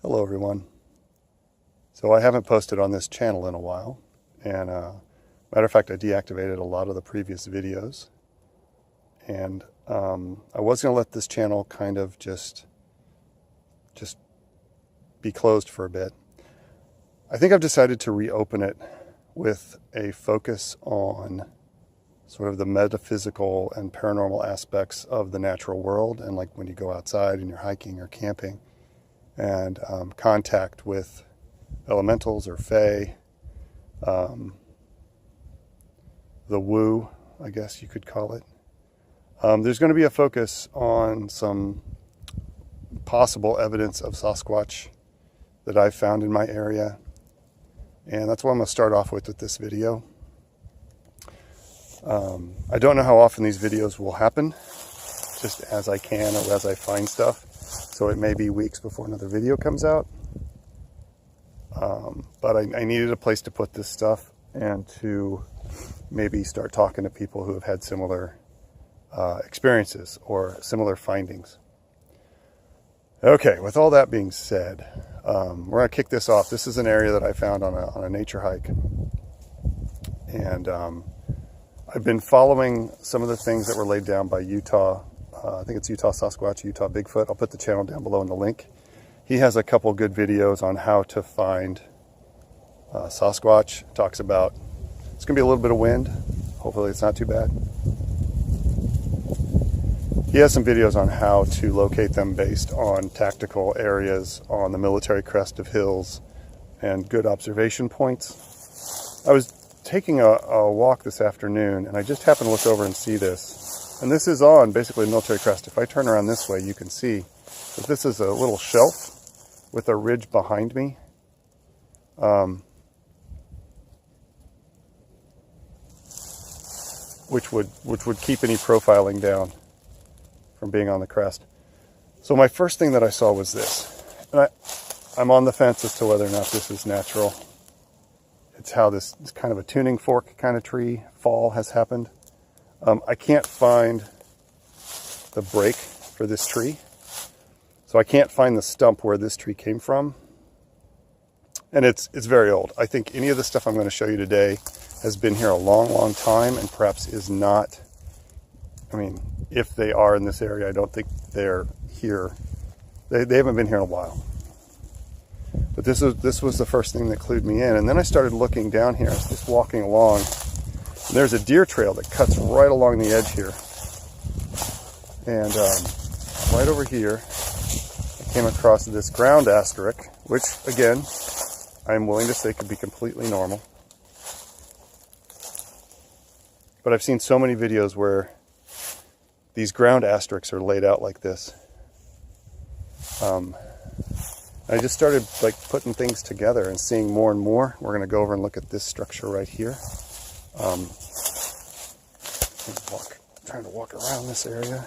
Hello everyone. So I haven't posted on this channel in a while, and matter of fact I deactivated a lot of the previous videos, and I was going to let this channel kind of just be closed for a bit. I think I've decided to reopen it with a focus on sort of the metaphysical and paranormal aspects of the natural world, and like when you go outside and you're hiking or camping, and contact with elementals or fae, the woo, I guess you could call it. There's going to be a focus on some possible evidence of Sasquatch that I've found in my area, and that's what I'm going to start off with this video. I don't know how often these videos will happen, just as I can or as I find stuff. So it may be weeks before another video comes out. But I needed a place to put this stuff and to maybe start talking to people who have had similar experiences or similar findings. Okay, with all that being said, we're going to kick this off. This is an area that I found on a nature hike. And I've been following some of the things that were laid down by Utah. I think it's Utah Sasquatch, Utah Bigfoot. I'll put the channel down below in the link. He has a couple good videos on how to find Sasquatch. Talks about, it's going to be a little bit of wind. Hopefully it's not too bad. He has some videos on how to locate them based on tactical areas on the military crest of hills and good observation points. I was taking a walk this afternoon, and I just happened to look over and see this. And this is on basically military crest. If I turn around this way, you can see that this is a little shelf with a ridge behind me. Which would keep any profiling down from being on the crest. So my first thing that I saw was this. And I'm on the fence as to whether or not this is natural. It's how this kind of a tuning fork kind of tree fall has happened. I can't find the break for this tree. So I can't find the stump where this tree came from. And it's very old. I think any of the stuff I'm going to show you today has been here a long, long time, and perhaps is not, I mean, if they are in this area, I don't think they're here. They haven't been here in a while. But this was the first thing that clued me in. And then I started looking down here, just walking along. And there's a deer trail that cuts right along the edge here. And right over here, I came across this ground asterisk, which, again, I'm willing to say could be completely normal. But I've seen so many videos where these ground asterisks are laid out like this. I just started like putting things together and seeing more and more. We're going to go over and look at this structure right here. Trying to walk around this area.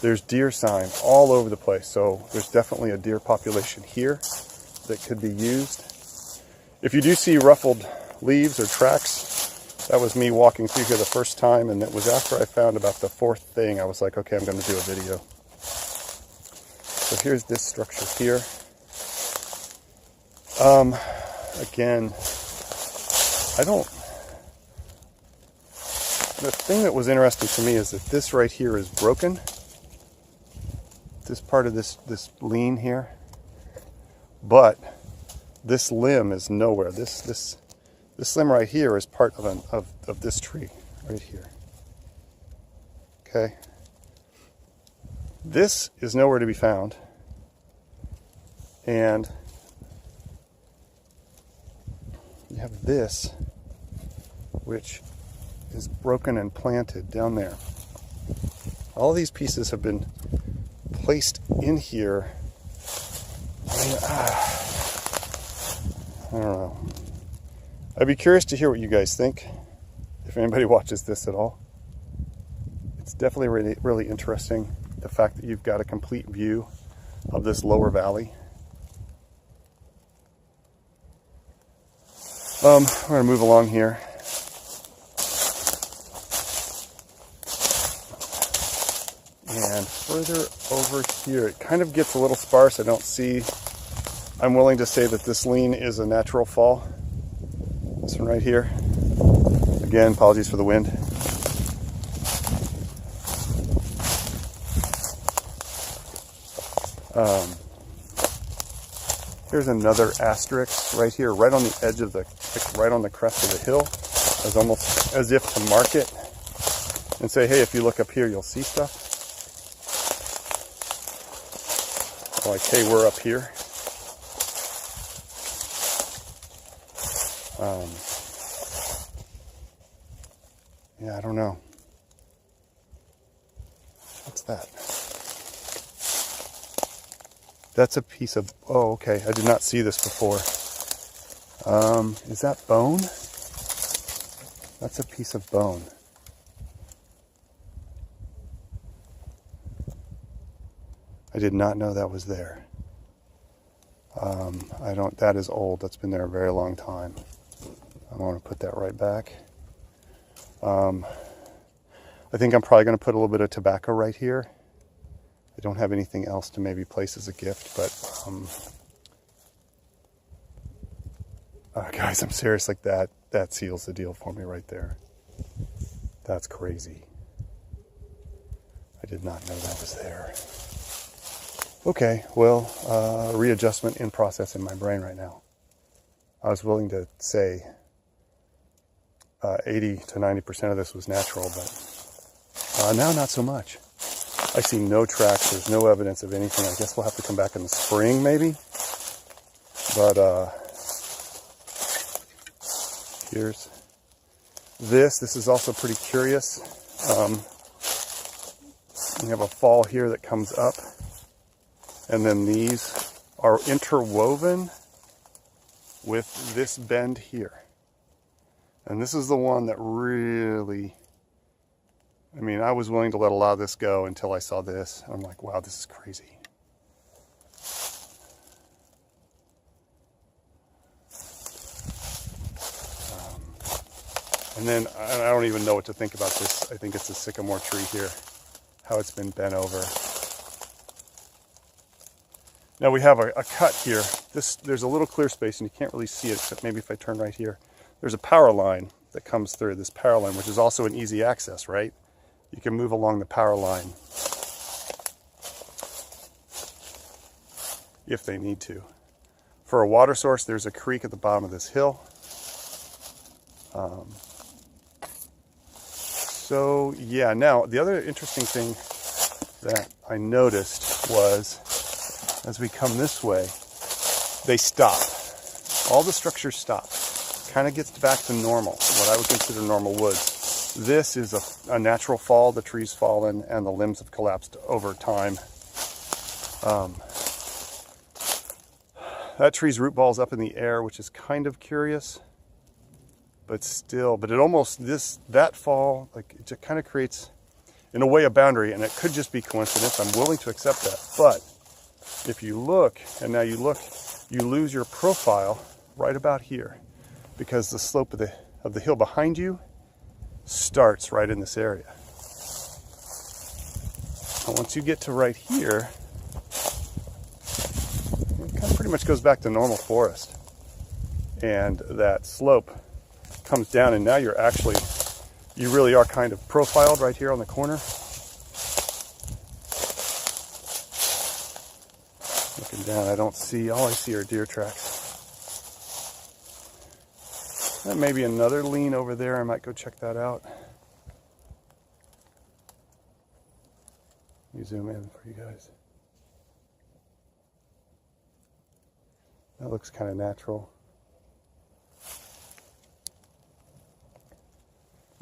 There's deer sign all over the place, so there's definitely a deer population here that could be used. If you do see ruffled leaves or tracks, that was me walking through here the first time, and it was after I found about the fourth thing I was like, okay, I'm going to do a video. So here's this structure here. Again, the thing that was interesting to me is that this right here is broken. This part of this lean here. But this limb is nowhere. This limb right here is part of this tree right here. Okay. This is nowhere to be found. And you have this, which is broken and planted down there. All these pieces have been placed in here. I don't know. I'd be curious to hear what you guys think, if anybody watches this at all. It's definitely really, really interesting, the fact that you've got a complete view of this lower valley. We're going to move along here. And further over here, it kind of gets a little sparse. I don't see, I'm willing to say that this lean is a natural fall. This one right here. Again, apologies for the wind. Here's another asterisk right here, right on the edge of the, right on the crest of the hill, as almost as if to mark it and say, hey, if you look up here, you'll see stuff. Like, hey, we're up here. Yeah, I don't know. What's that? That's a piece of, oh, okay. I did not see this before. Is that bone? That's a piece of bone. I did not know that was there. That is old. That's been there a very long time. I want to put that right back. I think I'm probably going to put a little bit of tobacco right here. I don't have anything else to maybe place as a gift, but guys, I'm serious, like that seals the deal for me right there. That's crazy. I did not know that was there. Okay, well, readjustment in process in my brain right now. I was willing to say 80 to 90% of this was natural, but now not so much. I see no tracks. There's no evidence of anything. I guess we'll have to come back in the spring, maybe. But here's this. This is also pretty curious. We have a fall here that comes up, and then these are interwoven with this bend here. And this is the one that really, I mean, I was willing to let a lot of this go until I saw this. I'm like, wow, this is crazy. And then I don't even know what to think about this. I think it's a sycamore tree here, how it's been bent over. Now we have a cut here. There's a little clear space and you can't really see it, except maybe if I turn right here. There's a power line that comes through, this power line, which is also an easy access, right? You can move along the power line if they need to. For a water source, there's a creek at the bottom of this hill. So yeah, now the other interesting thing that I noticed was as we come this way, they stop. All the structures stop. Kind of gets back to normal, what I would consider normal woods. This is a natural fall. The tree's fallen and the limbs have collapsed over time. That tree's root ball's up in the air, which is kind of curious, but still, but it almost, that fall, like it just kind of creates, in a way, a boundary, and it could just be coincidence. I'm willing to accept that, but if you look, and now you look, you lose your profile right about here, because the slope of the hill behind you starts right in this area. And once you get to right here, it kind of pretty much goes back to normal forest. And that slope comes down, and now you really are kind of profiled right here on the corner. Looking down, I don't see, all I see are deer tracks. That may be another lean over there. I might go check that out. Let me zoom in for you guys. That looks kind of natural.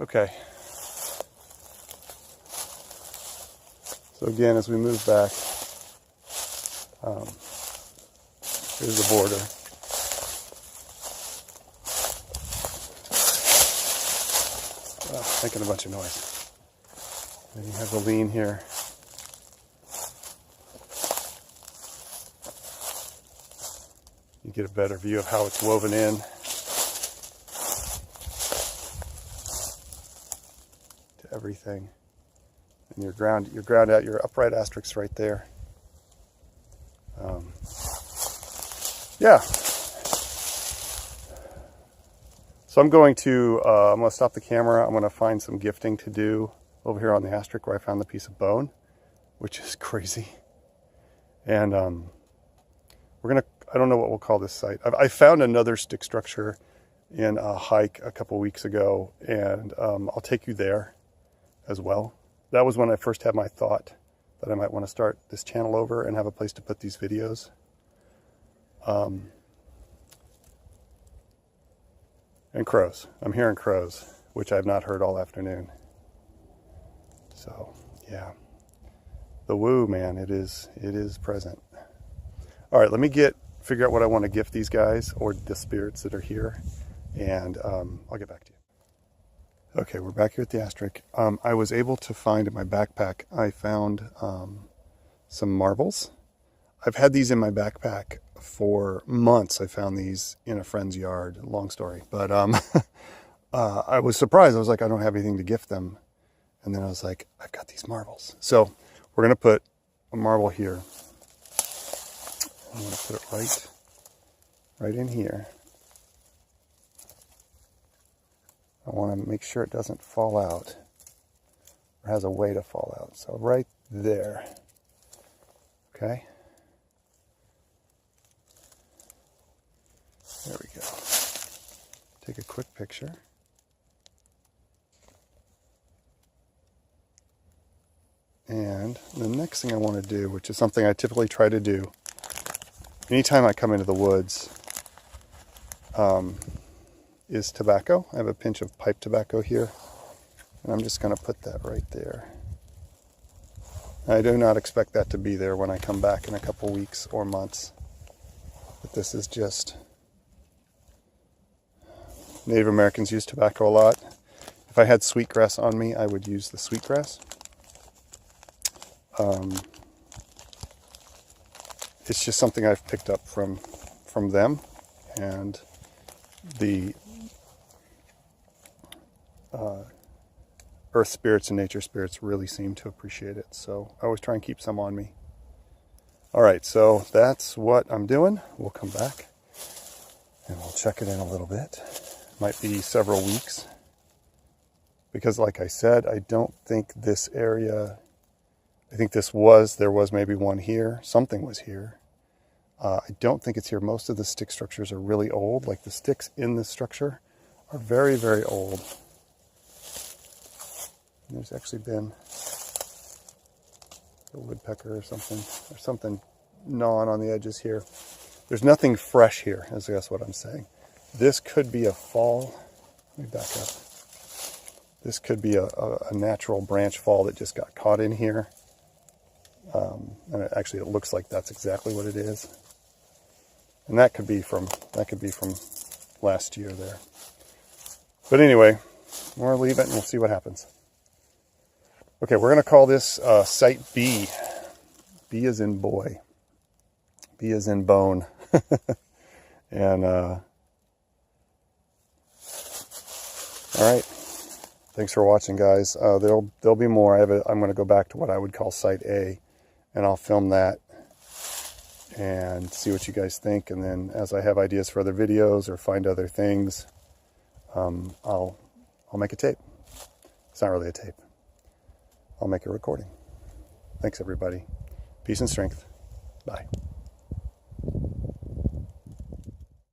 Okay. So again, as we move back, here's the border. Making a bunch of noise. Then you have the lean here. You get a better view of how it's woven in. To everything. And your ground out, your upright asterisk right there. Yeah. So I'm going to stop the camera. I'm going to find some gifting to do over here on the asterisk where I found the piece of bone, which is crazy. And I don't know what we'll call this site. I found another stick structure in a hike a couple weeks ago, and I'll take you there as well. That was when I first had my thought that I might want to start this channel over and have a place to put these videos. And crows. I'm hearing crows, which I've not heard all afternoon. So, yeah. The woo, man, it is present. All right, let me figure out what I want to gift these guys or the spirits that are here, and I'll get back to you. Okay, we're back here at the asterisk. I was able to find in my backpack, I found some marbles. I've had these in my backpack for months. I found these in a friend's yard. Long story. But I was surprised. I was like, I don't have anything to gift them. And then I was like, I've got these marbles. So we're going to put a marble here. I'm going to put it right in here. I want to make sure it doesn't fall out or has a way to fall out. So right there. Okay. There we go. Take a quick picture. And the next thing I want to do, which is something I typically try to do anytime I come into the woods, is tobacco. I have a pinch of pipe tobacco here, and I'm just going to put that right there. I do not expect that to be there when I come back in a couple weeks or months, but this is just... Native Americans use tobacco a lot. If I had sweetgrass on me, I would use the sweetgrass. It's just something I've picked up from them, and the earth spirits and nature spirits really seem to appreciate it. So I always try and keep some on me. All right, so that's what I'm doing. We'll come back and we'll check it in a little bit. Might be several weeks, because like I said, I don't think this area, I think there was maybe one here, something was here. I don't think it's here. Most of the stick structures are really old. Like the sticks in this structure are very, very old. And there's actually been a woodpecker or something gnawing on the edges here. There's nothing fresh here, is I guess what I'm saying. This could be a fall. Let me back up. This could be a natural branch fall that just got caught in here. And it looks like that's exactly what it is. And that could be from last year there. But anyway, we'll leave it and we'll see what happens. Okay, we're going to call this Site B. B as in boy. B as in bone. And all right. Thanks for watching, guys. There'll be more. I'm going to go back to what I would call Site A, and I'll film that and see what you guys think. And then as I have ideas for other videos or find other things, I'll make a tape. It's not really a tape. I'll make a recording. Thanks, everybody. Peace and strength. Bye.